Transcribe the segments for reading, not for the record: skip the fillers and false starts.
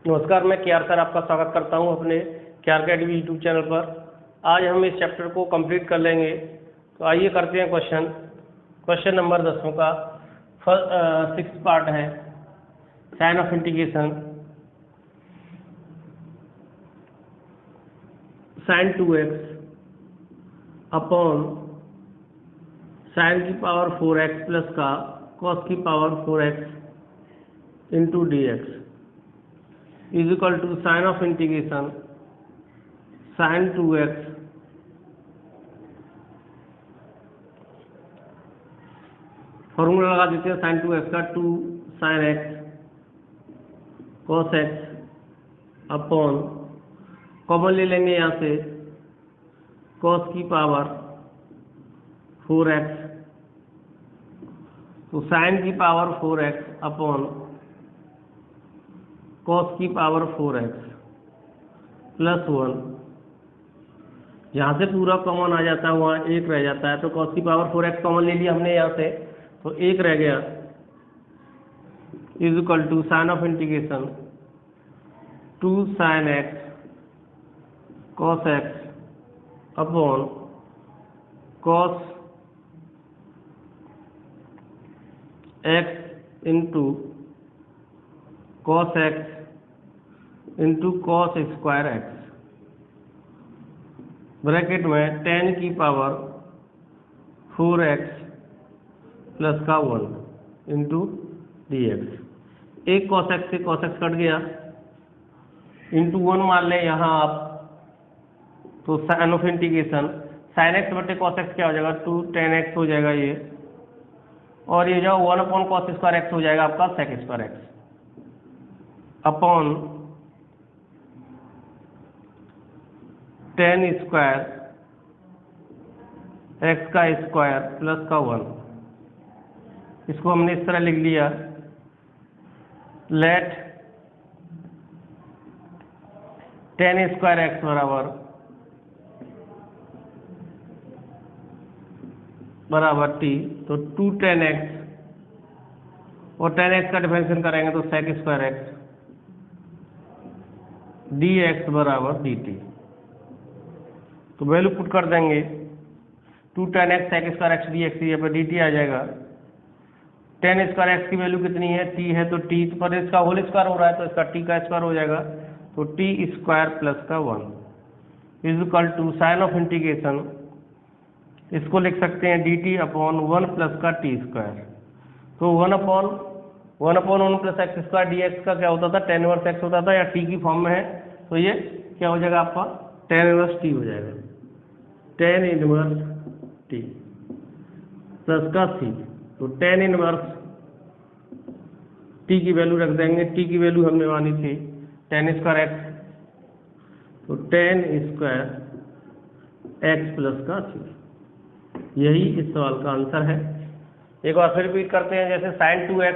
नमस्कार, मैं K R sir आपका स्वागत करता हूं अपने केआर अकेडमी यूट्यूब चैनल पर। आज हम इस चैप्टर को कंप्लीट कर लेंगे। तो आइए करते हैं क्वेश्चन नंबर 10 का सिक्स पार्ट है sine of integration sine 2x upon sine की पावर 4x प्लस का कॉस की power 4x into d x is equal to sign of integration sine 2x formula लगा देते हैं साइन 2x का 2 sine x cos x upon common ले लेंगे यहाँ से कॉस की पावर 4x, तो साइन की पावर 4x अपॉन कॉस की पावर 4x प्लस 1। यहाँ से पूरा कॉमन आ जाता है, वहाँ एक रह जाता है, तो कॉस की पावर 4x कॉमन ले लिया हमने यहाँ से, तो एक रह गया is equal to sign of integration 2 sine x cos x upon cos x into cos x into cos square x bracket में 10 की पावर 4x प्लस का 1 इंटू डी एक्स। एक कॉस एक्स से कॉस एक्स कट गया, into 1 मान लें यहाँ आप, तो sine of integration sine x बटे कॉस एक्स क्या हो जाएगा 2 tan x हो जाएगा ये, और ये जो 1 अपॉन कॉस स्क्वायर एक्स हो जाएगा आपका sec square x upon 10 square x का स्क्वायर प्लस का 1। इसको हमने इस तरह लिख लिया, लेट 10 स्क्वायर एक्स बराबर टी, तो 2 tan x और tan x का डिफरेंशिएशन करेंगे तो sec square x d x बराबर डी टी। तो वैल्यू पुट कर देंगे 2 tan x sec square x d x, यहाँ पर डी टी आ जाएगा। 10 स्क्वायर एक्स की वैल्यू कितनी है, टी है, तो टी पर इसका होल स्क्वायर हो रहा है, तो इसका टी का स्क्वायर हो जाएगा, तो टी स्क्वायर प्लस का 1 is equal to sign of integration, इसको लिख सकते हैं डी टी अपॉन 1 प्लस का टी स्क्वायर। तो 1 upon 1 plus x square d x का क्या होता था, tan इनवर्स एक्स होता था, या टी की फॉर्म में है, तो ये क्या हो जाएगा आपका tan इनवर्स टी हो जाएगा, tan इनवर्स टी प्लस का सी। तो tan इनवर्स टी की वैल्यू रख देंगे, टी की वैल्यू हमने मानी थी tan स्क्वायर एक्स, तो tan स्क्वायर एक्स प्लस का सी। यही इस सवाल का आंसर है। एक बार फिर रिपीट करते हैं, जैसे साइन 2x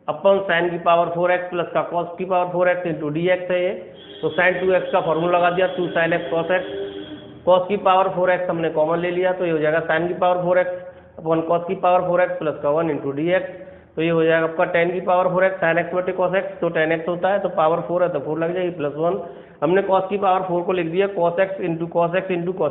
अपन साइन की पावर 4x प्लस का कॉस की power 4x into d x है ये, तो साइन 2x का फॉर्मूला लगा दिया 2 sine x cos x, cos की पावर 4x हमने कॉमन ले लिया, तो ये हो जाएगा साइन की पावर 4x अपॉन कॉस की पावर 4x प्लस का 1 इंटू डी एक्स। तो ये हो जाएगा आपका tan की पावर 4x साइन एक्स बटे कॉस एक्स, तो tan x होता है, तो पावर 4 है तो 4 लग जाएगी प्लस 1। हमने कॉस की पावर 4 को लिख दिया cos x into cos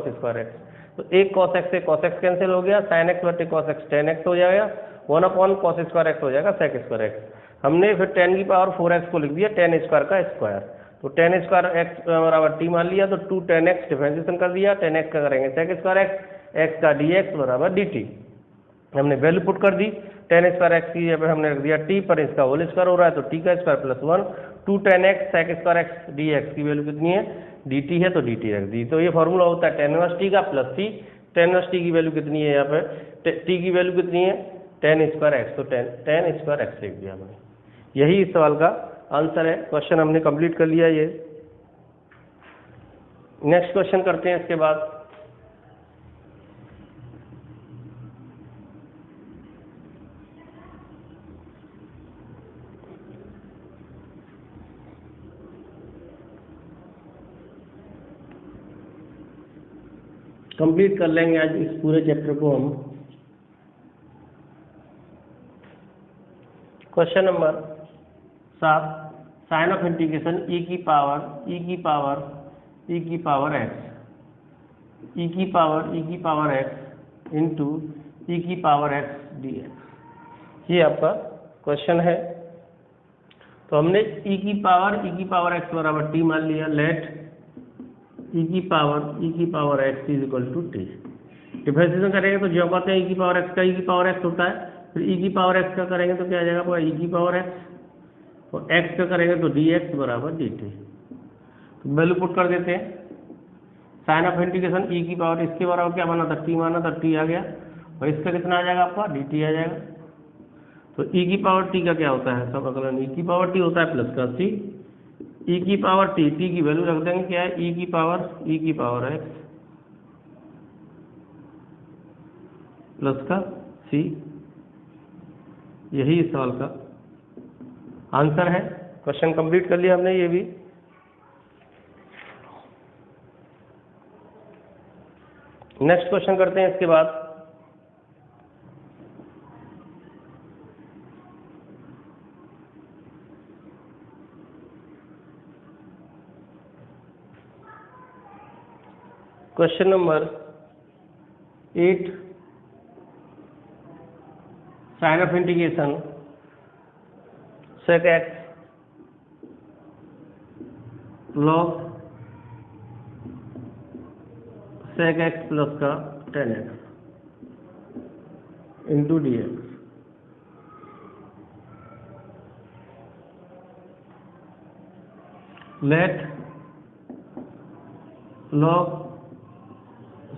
square x, तो एक कॉस एक्स से कॉस एक्स कैंसिल हो गया, साइन एक्स बटे कॉस एक्स tan x हो जाएगा, 1 अपॉन कॉस स्क्वायर एक्स हो जाएगा सेक स्क्वायर एक्स। हमने फिर 10 की पावर 4x को लिख दिया tan स्क्वायर का स्क्वायर, तो tan स्क्वायर एक्स बराबर टी मान लिया, तो 2 tan x डिफरेंशिएशन कर दिया, tan x का करेंगे सेक स्क्वायर एक्स, एक्स का डी एक्स बराबर डी टी। हमने वैल्यू पुट कर दी, tan स्क्वायर एक्स की यहाँ पे हमने रख दिया टी, पर इसका होल स्क्वायर हो रहा है, तो टी का square plus 1, 2 tan x sec square x d x की वैल्यू कितनी है डी टी है, तो डी टी रख दी। तो ये फॉर्मूला होता है tan इनवर्स टी का plus T, tan inverse t की वैल्यू कितनी है, यहाँ पे टी की वैल्यू कितनी है tan स्क्वायर एक्स, तो tan स्क्वायर एक्स लिख दिया हमने। यही इस सवाल का आंसर है। क्वेश्चन हमने कंप्लीट कर लिया ये। नेक्स्ट क्वेश्चन करते हैं इसके बाद। कंप्लीट कर लेंगे आज इस पूरे चैप्टर को हम। Question number 7 sign of integration e की पावर एक्स, e की पावर एक्स इंटू e की पावर एक्स dx। ये आपका क्वेश्चन है। तो हमने e की पावर एक्स बराबर टी मान लिया। लेट e की power x is equal to t. Differentiation करेंगे तो जो कहते हैं e की पावर एक्स का e की पावर एक्स होता है, फिर e की पावर एक्स का करेंगे तो क्या आ जाएगा आपका e की पावर एक्स, और x का करेंगे तो dx बराबर dt। तो वैल्यू पुट कर देते हैं। साइन ऑफ इंटीग्रेशन e की पावर इसके बराबर क्या बना था, t माना था, t आ गया, और इसका कितना आ जाएगा आपका dt आ जाएगा। तो e की पावर t का क्या होता है, सब अगला e की पावर t होता है प्लस का c, e की पावर t की वैल्यू रख देंगे क्या है e की पावर x प्लस का c। यही इस सवाल का आंसर है। क्वेश्चन कंप्लीट कर लिया हमने ये भी। नेक्स्ट क्वेश्चन करते हैं इसके बाद। Question number 8, sign of integration sec x log sec x plus का tan x into dx। Let log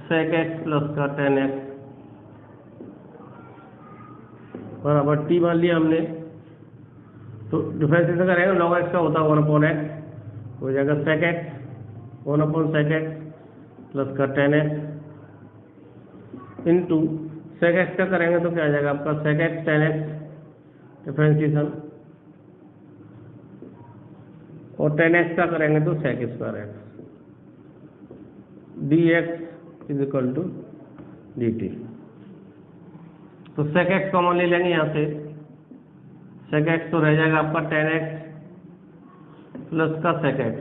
sec x plus का tan x बराबर t मान लिया हमने। तो डिफरेंशिएशन करेंगे log x का होता है 1/x, हो जाएगा sec x 1/sec x plus का tan x into sec x का करेंगे तो क्या आ जाएगा आपका sec x tan x differentiation, और tan x का करेंगे तो sec square x dx is equal to dt। तो sec x कॉमन ले लेंगे यहाँ से, sec x तो रह जाएगा आपका tan x प्लस का sec x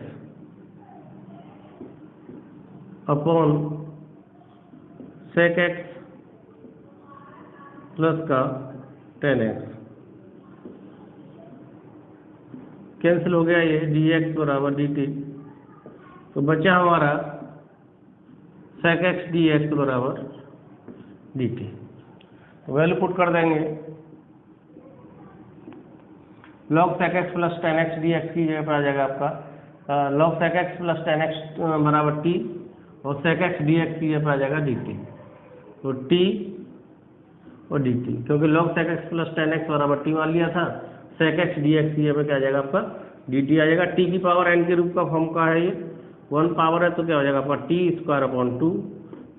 upon sec x plus का tan x। कैंसिल हो गया ये, dx बराबर dt। तो बचा हमारा sec x dx बराबर dt। तो वैल्यू पुट कर देंगे। log sec x plus tan x dx की जगह पर आ जाएगा आपका log sec x plus tan x बराबर t, और sec x dx की जगह पर आ जाएगा dt। तो t और dt, क्योंकि log sec x plus tan x बराबर t मान लिया था, sec x dx की जगह पर क्या आ जाएगा आपका dt आ जाएगा। t की पावर n के रूप का फॉर्म का है ये, 1 पावर है तो क्या हो जाएगा आपका t स्क्वायर अपॉन 2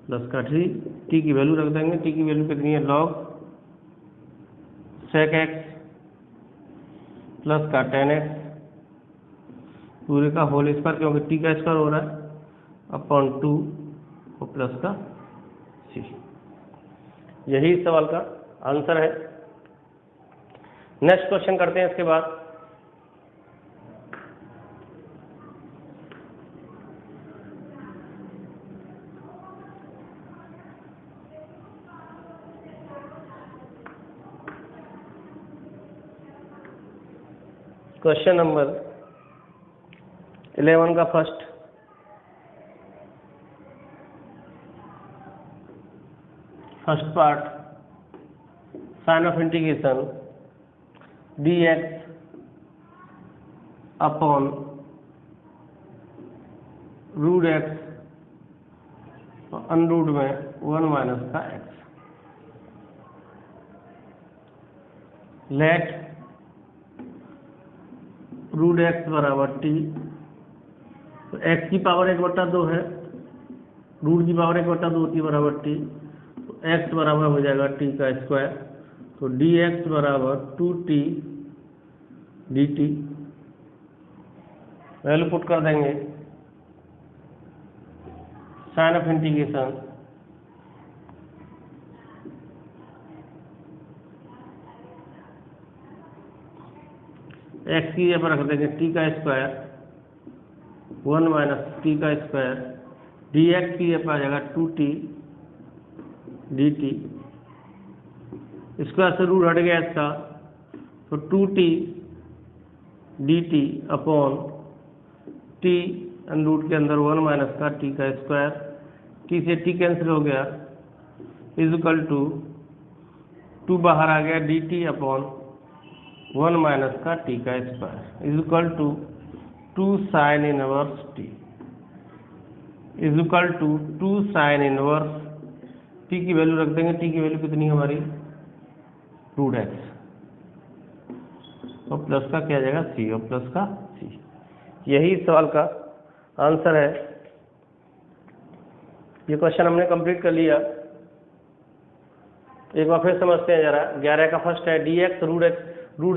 प्लस का 3। t की वैल्यू रख देंगे, t की वैल्यू कितनी है log sec x प्लस का tan x पूरे का होल स्क्वायर, क्योंकि t का स्क्वायर हो रहा है, अपॉन 2 और प्लस का c। यही इस सवाल का आंसर है। नेक्स्ट क्वेश्चन करते हैं इसके बाद। क्वेश्चन नंबर 11 का first, part, sign of integration dx upon root x under root में 1 माइनस का x। लेट रूट x बराबर t। तो x की पावर 1/2 है, रूट की पावर 1/2 होती है बराबर t। तो x बराबर हो जाएगा t का स्क्वायर। तो dx बराबर 2t dt। वैल्यू पुट कर देंगे। साइन ऑफ इंटीग्रेशन एक्स की जगह पर रख देंगे टी का स्क्वायर 1 माइनस टी का स्क्वायर, डी एक्स की जगह पर आ जाएगा 2t डी टी, स्क्वायर से रूट हट गया इसका, तो 2t d t upon t root के अंदर 1 माइनस का टी का स्क्वायर, टी से टी कैंसिल हो गया, इज इक्वल टू 2 बाहर आ गया डी टी अपॉन 1 माइनस का टी का square, is equal to 2 sine inverse T, is equal to 2 sine inverse t की वैल्यू रख देंगे। टी की वैल्यू कितनी है हमारी रूट एक्स, और प्लस का क्या आ जाएगा सी, और प्लस का सी। यही इस सवाल का आंसर है। ये क्वेश्चन हमने कंप्लीट कर लिया। एक बार फिर समझते हैं जरा। 11 का फर्स्ट है d x root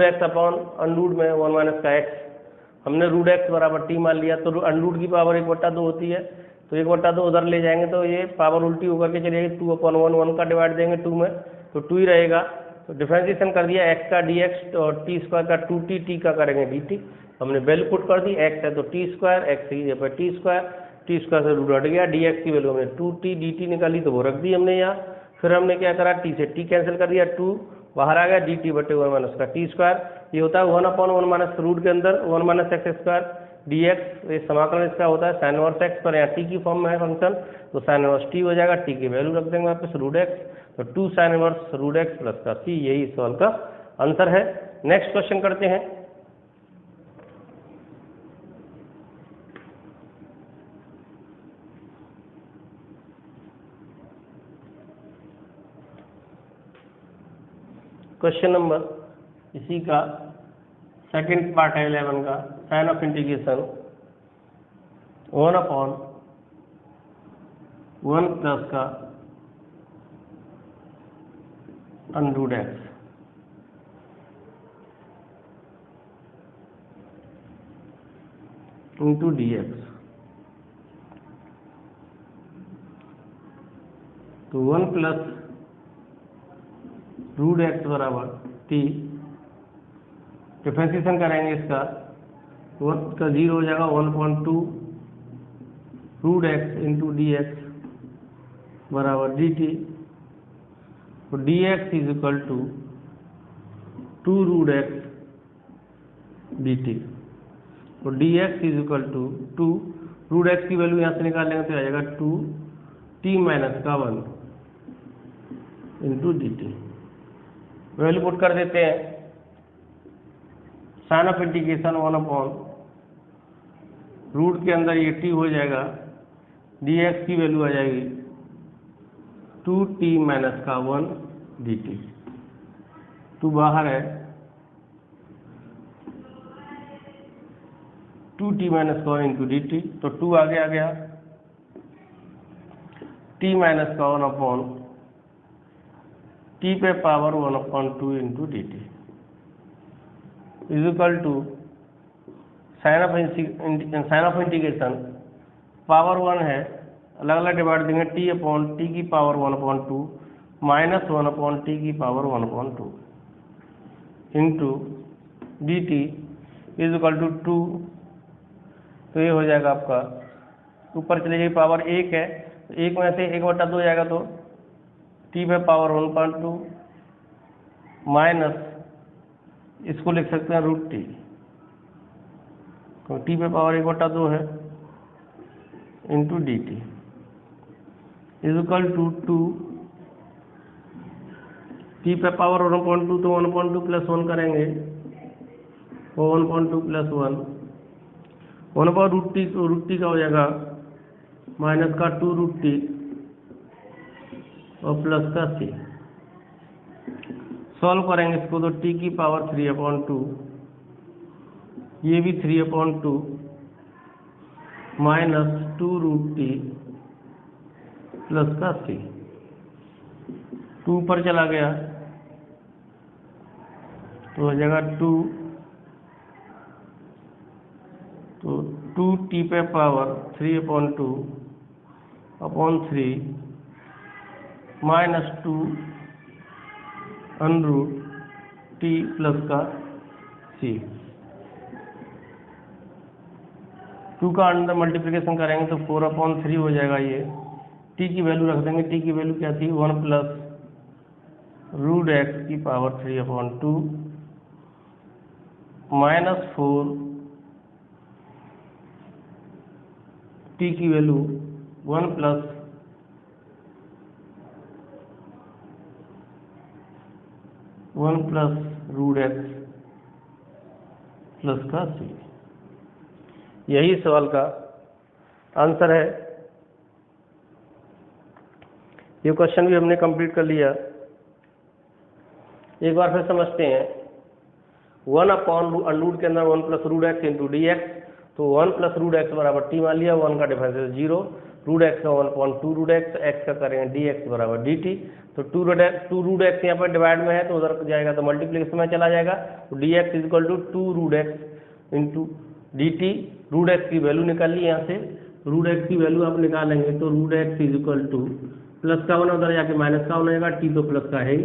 x upon under root में 1 माइनस का एक्स। हमने रूट एक्स बराबर टी मान लिया, तो अनरूट की पावर 1/2 होती है, तो 1/2 उधर ले जाएंगे तो ये पावर उल्टी होकर के चली जाएगी, 2/1, 1 का डिवाइड देंगे 2 में, तो 2 ही रहेगा। तो डिफरेंशिएशन कर दिया, एक्स का डी एक्स और टी स्क्वायर का 2t, टी का करेंगे डी टी। हमने वैल्यू पुट कर दी, एक्स है तो टी स्क्वायर, एक्स की जगह पर टी स्क्वायर से रूट हट गया, डी एक्स की वैल्यू हमने 2t डी टी निकाली तो वो रख दी हमने यहाँ। फिर हमने क्या करा, टी से टी कैंसिल कर दिया, 2 बाहर आ गया, डी टी बटे 1 माइनस का टी स्क्वायर। ये होता है 1/1 माइनस रूट के अंदर 1 minus x square d x. ये समाकलन इसका होता है साइन इनवर्स एक्स, पर यहाँ टी की फॉर्म में है फंक्शन, तो साइन इनवर्स टी हो जाएगा, टी की वैल्यू रख देंगे वापस रूट एक्स, तो 2 sine inverse root x plus का सी। यही इस सवाल का आंसर है। नेक्स्ट क्वेश्चन करते हैं। क्वेश्चन नंबर इसी का सेकंड पार्ट है 11 का, साइन ऑफ इंटीग्रेशन 1/1 प्लस का under root x into d x. तो 1 प्लस रूट एक्स बराबर टी, डिफरेंशिएशन करेंगे इसका, 1 का 0 हो जाएगा, 1/2 root x into d x बराबर डी टी। तो d x is equal to 2 root x d t. तो d x is equal to 2 root x की वैल्यू यहाँ से निकाल लेंगे तो आ जाएगा 2t माइनस का 1 into d T. Value put कर देते हैं, साइन ऑफ इंटीग्रेशन 1/, रूट के अंदर ये t हो जाएगा, डी एक्स की वैल्यू आ जाएगी 2t माइनस का 1 डी टी। 2 बाहर है, 2t माइनस का 1 इंटू डी टी, तो 2 आगे आ गया, t माइनस का 1/, t पे power 1/2 into d t is equal to sign of integration power 1 है, अलग अलग डिवाइड देंगे, t की पावर 1/2 माइनस 1/t की power 1/2 into d t is equal to 2। तो ये हो जाएगा आपका, ऊपर चले जाएगी पावर 1 है, तो 1 में से 1/2 हो जाएगा, तो t पे पावर 1/2 माइनस, इसको लिख सकते हैं रूट टी, तो t पे पावर 1/2 है into d t is equal to 2, t पे पावर 1/2 तो 1/2 प्लस 1 करेंगे, वो 1/2 प्लस 1/√t, तो रूट टी का हो जाएगा माइनस का 2 रूट टी और प्लस का सी। सॉल्व करेंगे इसको तो t की पावर 3/2, ये भी 3/2 माइनस 2 रूट टी प्लस का सी। 2 ऊपर चला गया तो हो जाएगा 2, तो 2t पे power 3/2 upon 3 minus 2 under root T plus का सी। 2 का अंदर मल्टीप्लिकेशन करेंगे तो 4/3 हो जाएगा ये। टी की वैल्यू रख देंगे, टी की वैल्यू क्या थी 1 + √x की पावर 3/2 -4 टी की वैल्यू 1 + √x प्लस का c। यही सवाल का आंसर है। ये क्वेश्चन भी हमने कंप्लीट कर लिया। एक बार फिर समझते हैं। 1/√, के अंदर 1 + √x इंटू dx, तो 1 + √x बराबर t मान लिया, 1 का डिफरेंस है 0, √x का 1/2 √x, x का करेंगे dx बराबर dt। तो 2 √x यहाँ पर डिवाइड में है तो उधर जाएगा तो मल्टीप्लिकेशन में चला जाएगा, तो dx = 2 √x into dt। √x की वैल्यू निकाल ली यहाँ से, √x की वैल्यू आप निकालेंगे तो √x प्लस का 1 उधर जाके माइनस का 1 हो जाएगा, t तो प्लस का है ही,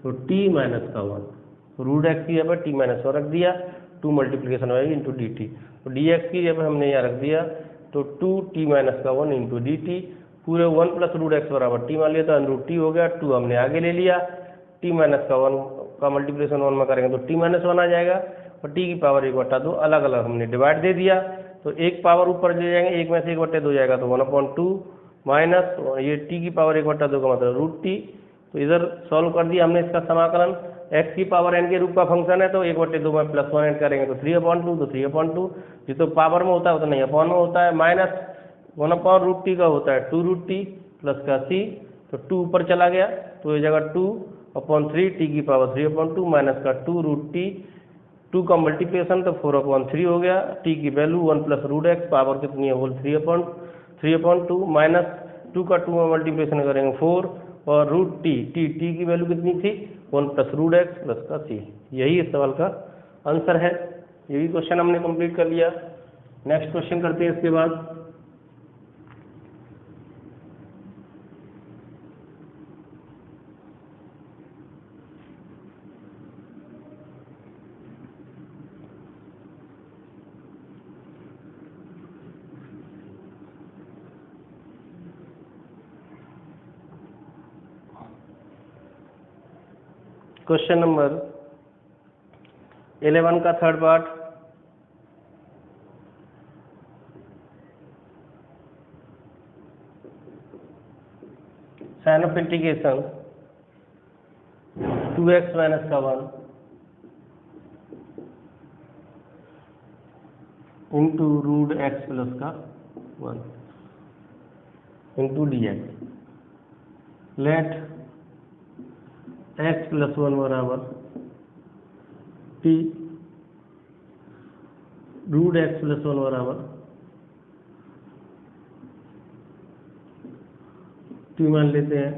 तो t - का 1, √x की जगह t - 1 रख दिया, 2 मल्टीप्लिकेशन होगी इंटू dt। तो dx की जगह हमने यहाँ रख दिया तो 2t - का 1 इंटू dt। पूरे 1 + √x बराबर t मान लिया तो √t हो गया, 2 हमने आगे ले लिया, t - का 1 का मल्टीप्लिकेशन 1 में करेंगे तो t - 1 आ जाएगा, और t की पावर 1/2 अलग अलग हमने डिवाइड दे दिया, तो एक पावर ऊपर ले जाएंगे, एक में से 1/2 जाएगा तो 1/2 माइनस ये t की पावर 1/2 का मतलब √t। तो इधर सॉल्व कर दिया हमने इसका समाकलन। x की पावर n के रूप का फंक्शन है तो 1/2 में +1 ऐड करेंगे तो 3/2, तो 3/2 जो तो पावर में होता है वो तो नहीं अपॉन में होता है, माइनस 1/√t का होता है 2√t प्लस का c, तो 2 ऊपर चला गया तो ये जगह 2/3 t की पावर 3/2 माइनस का 2√t, 2 का मल्टीप्लिकेशन तो 4/3 हो गया, t की वैल्यू 1 + √x पावर कितनी है होल 3/2 माइनस 2 का 2 में मल्टीप्लिकेशन करेंगे 4 और √t, t की वैल्यू कितनी थी 1 + √x प्लस का c। यही इस सवाल का आंसर है। यही क्वेश्चन हमने कंप्लीट कर लिया। नेक्स्ट क्वेश्चन करते हैं इसके बाद। क्वेश्चन नंबर 11 का third part. Sign of integration 2x - का 1 इंटू √x प्लस का 1 इंटू dx। लेट x + 1 बराबर t, √x + 1 बराबर t मान लेते हैं,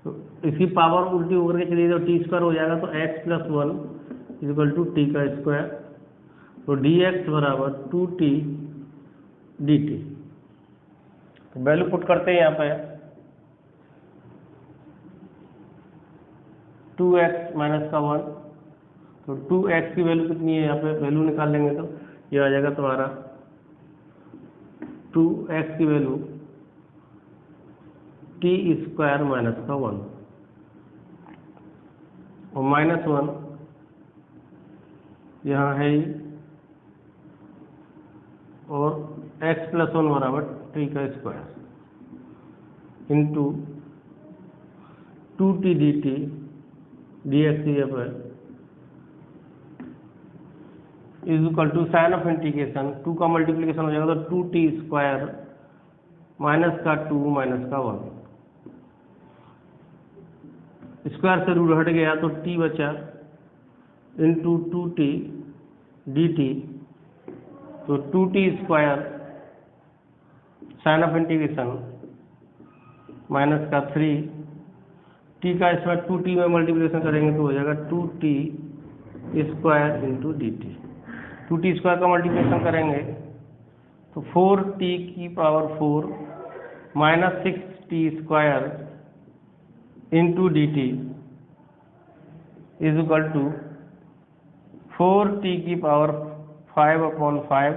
तो इसकी पावर उल्टी होकर के चलिए तो t² हो जाएगा, तो x + 1 = t का स्क्वायर, तो dx बराबर 2t dt। तो वैल्यू पुट करते हैं यहाँ पे 2x - का 1, तो 2x की वैल्यू कितनी है यहाँ पे वैल्यू निकाल लेंगे तो ये आ जाएगा तुम्हारा 2x की वैल्यू t² - का 1 और -1 यहाँ है ही, और x + 1 बराबर t का square into 2t dt dx की जगह = साइन ऑफ इंटीग्रेशन 2 का मल्टीप्लिकेशन हो जाएगा तो 2t² माइनस का 2 माइनस का 1, स्क्वायर से रूट हट गया तो t बचा इंटू 2t dt, तो 2t² sign of integration minus का 3 t का स्क्वायर 2t में मल्टीप्लिकेशन करेंगे तो हो जाएगा 2t² इंटू dt। 2t² का मल्टीप्लिकेशन करेंगे तो 4t की power 4 minus 6t² into dt = 4t की power 5/5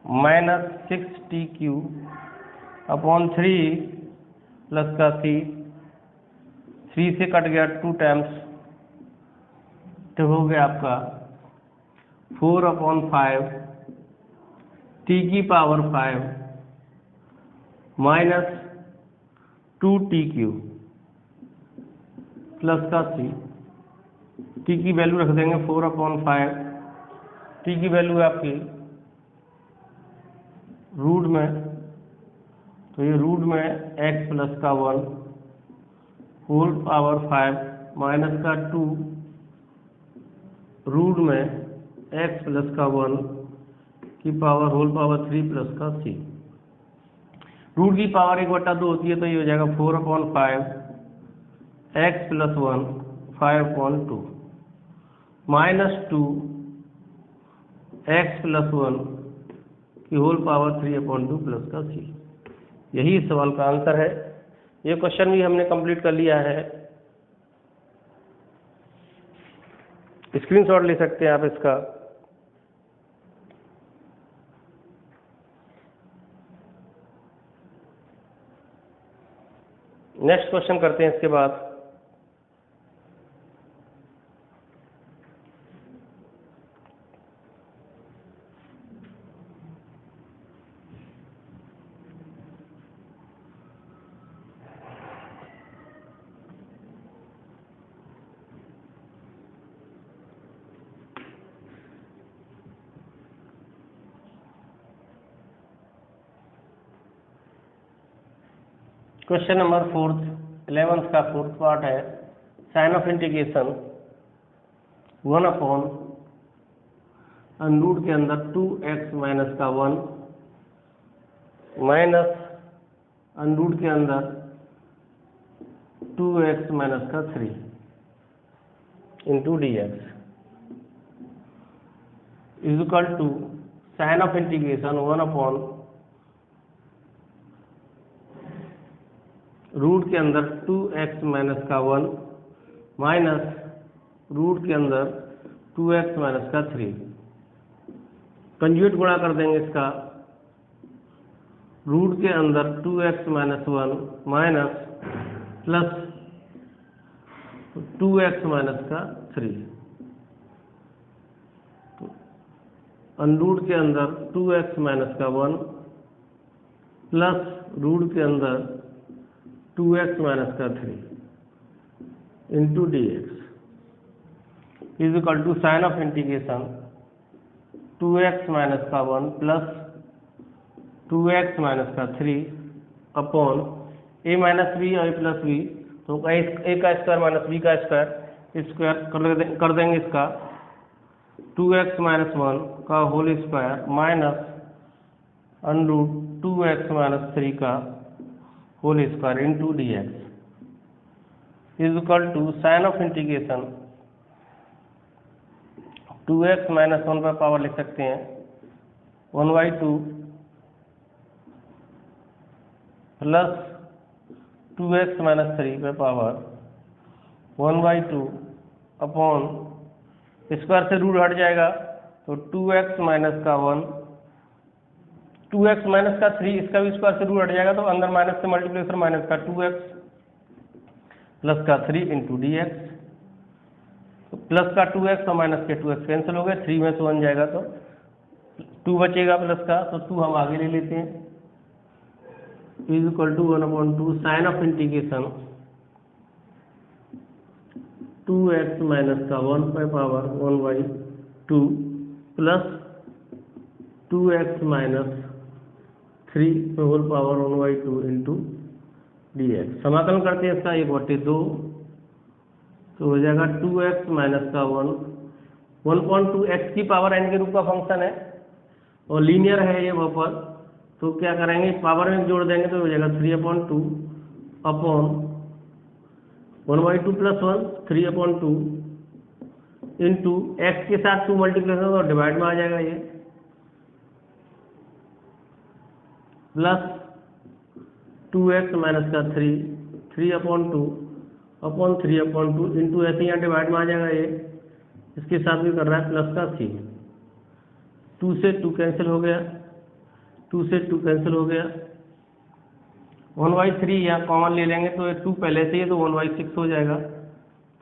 minus 6t³ upon 3 plus का c, 3 से कट गया 2 टाइम्स, तो हो गया आपका 4/5 t⁵ माइनस 2t³ प्लस का c। t की वैल्यू रख देंगे 4/5, t की वैल्यू है आपकी रूट में, तो ये रूट में x प्लस का 1 होल पावर 5 माइनस का 2 रूट में x प्लस का 1 की पावर होल पावर 3 प्लस का c। रूट की पावर 1/2 होती है, तो ये हो जाएगा 4/5 x plus 1 5/2 minus 2 x plus 1 की होल पावर 3/2 प्लस का c। यही इस सवाल का आंसर है। ये क्वेश्चन भी हमने कंप्लीट कर लिया है, स्क्रीनशॉट ले सकते हैं आप इसका। नेक्स्ट क्वेश्चन करते हैं इसके बाद। क्वेश्चन नंबर 11th का 4th पार्ट है। साइन ऑफ इंटीग्रेशन 1/√, के अंदर 2x माइनस का 1 माइनस √, के अंदर 2x माइनस का 3 into dx is equal to sign of integration 1/√, के अंदर 2x माइनस का 1 माइनस √ के अंदर 2x माइनस का 3। कंजुगेट गुणा कर देंगे इसका, √ के अंदर 2x minus 1 minus plus 2x minus का 3, √ के अंदर 2x माइनस का 1 प्लस √ के अंदर 2x माइनस का 3 into dx is equal to sign of integration 2x minus का 1 प्लस 2x माइनस का 3 अपॉन a माइनस बी और a प्लस बी, तो a का स्क्वायर माइनस b का स्क्वायर कर देंगे इसका 2x माइनस 1 का whole square minus √ 2x minus 3 का whole square into dx is equal to sign of integration 2x minus 1 पर पावर लिख सकते हैं 1/2 प्लस 2x माइनस 3 पर पावर 1/2 अपॉन स्क्वायर से रूट हट जाएगा, तो 2x माइनस का 1 2x माइनस का 3, इसका भी स्क्वायर से रूट हट जाएगा, तो अंदर माइनस से मल्टीप्लिकेशन माइनस का 2x प्लस का 3 इंटू dx, तो प्लस का 2x और माइनस के 2x कैंसिल हो गए, 3 में से 1 जाएगा तो 2 बचेगा प्लस का, तो 2 हम आगे ले लेते हैं is equal to 1/2 sign of integration 2x minus का 1 पर पावर 1/2 प्लस 2x माइनस 3 पे होल पावर 1/2 इंटू dx। समाकलन करते हैं इसका 1/2, तो हो जाएगा 2x माइनस का 1/2 x की पावर n के रूप का फंक्शन है और लीनियर है ये वहाँ पर, तो क्या करेंगे पावर में जोड़ देंगे तो हो जाएगा 3/2 अपॉन 1/2 प्लस 1 3/2 इंटू x के साथ 2 मल्टीप्लिकेशन और डिवाइड में आ जाएगा ये, प्लस 2x माइनस का 3/2 अपॉन 3/2 इंटू ऐसे यहाँ डिवाइड में आ जाएगा ये, इसके साथ भी कर रहा है प्लस का c, 2 से 2 कैंसिल हो गया, 2 से 2 कैंसिल हो गया, 1/3 यहाँ कॉमन ले लेंगे तो ये 2 पहले से ही है तो 1/6 हो जाएगा।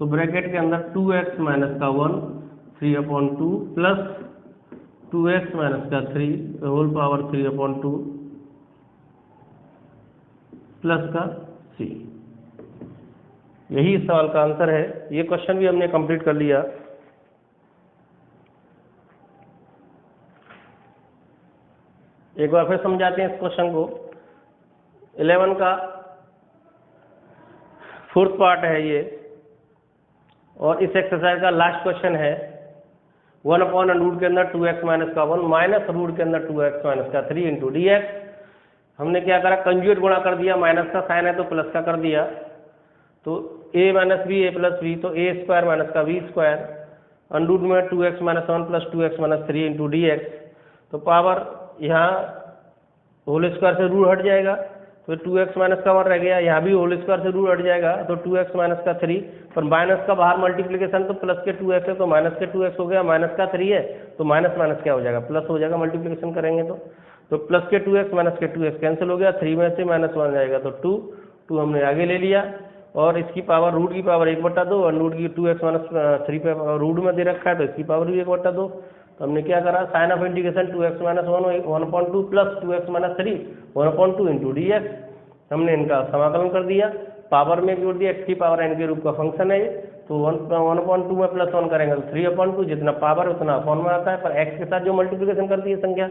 तो ब्रैकेट के अंदर 2x माइनस का 1 3/2 प्लस 2x माइनस का 3 होल पावर 3/2 प्लस का c। यही इस सवाल का आंसर है। ये क्वेश्चन भी हमने कंप्लीट कर लिया। एक बार फिर समझाते हैं इस क्वेश्चन को। 11 का 4th पार्ट है ये, और इस एक्सरसाइज का लास्ट क्वेश्चन है। 1/√, के अंदर 2x माइनस का 1 माइनस रूट के अंदर 2x माइनस का 3 इंटू dx। हमने क्या करा, कंजुगेट गुणा कर दिया, माइनस का साइन है तो प्लस का कर दिया, तो a minus b a plus b, तो a स्क्वायर माइनस का b स्क्वायर अंडरूट में 2x minus 1 plus 2x minus 3 into dx। तो पावर यहाँ होल स्क्वायर से रूट हट जाएगा तो 2x माइनस का 1 रह गया, यहाँ भी होल स्क्वायर से रूट हट जाएगा तो 2x माइनस का 3, पर माइनस का बाहर मल्टीप्लिकेशन तो प्लस के 2x है तो माइनस के 2x हो गया, माइनस का 3 है तो माइनस माइनस क्या हो जाएगा, प्लस हो जाएगा मल्टीप्लिकेशन करेंगे तो प्लस के 2x माइनस के 2x कैंसिल हो गया, 3 में से -1 जाएगा तो 2 हमने आगे ले लिया, और इसकी पावर रूट की पावर 1/2 और रूट की 2x माइनस 3 पे रूट में दे रखा है तो इसकी पावर भी 1/2। तो हमने क्या करा, sign of integration 2x minus 1/2 plus 2x minus 3 1/2 into dx। हमने इनका समाकलन कर दिया, पावर में जोड़ दिया, x की पावर n के रूप का फंक्शन है ये, तो 1/2 में प्लस 1 करेंगे तो 3/2, जितना पावर उतना अपॉन में आता है, पर x के साथ जो मल्टीप्लिकेशन करती है संख्या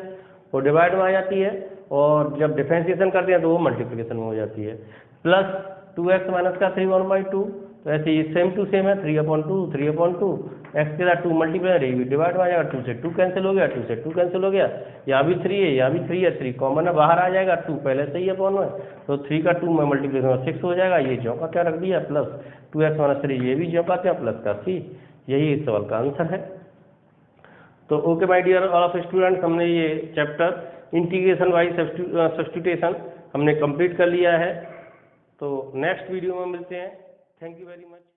वो डिवाइड में आ जाती है, और जब डिफरेंशिएशन करते हैं तो वो मल्टीप्लिकेशन में हो जाती है। प्लस 2x माइनस का 3 1/2, तो ऐसे ही सेम टू सेम है 3/2 x के साथ 2 मल्टीप्लाई रहेगी, डिवाइड में आ जाएगा, 2 से 2 कैंसिल हो गया, 2 से 2 कैंसिल हो गया, यहाँ भी 3 है, यहाँ भी 3 है, 3 कॉमन है, बाहर आ जाएगा, 2 पहले से ही अपॉन में, तो 3 का 2 में मल्टीप्लिकेशन 6 हो जाएगा, ये ज्यों का क्या रख दिया प्लस 2x माइनस 3, ये भी ज्यों का क्या प्लस का c। यही इस सवाल का आंसर है। तो okay my dear all of students, हमने ये चैप्टर इंटीग्रेशन बाय सब्स्टिट्यूशन हमने कंप्लीट कर लिया है। तो नेक्स्ट वीडियो में मिलते हैं। Thank you very much.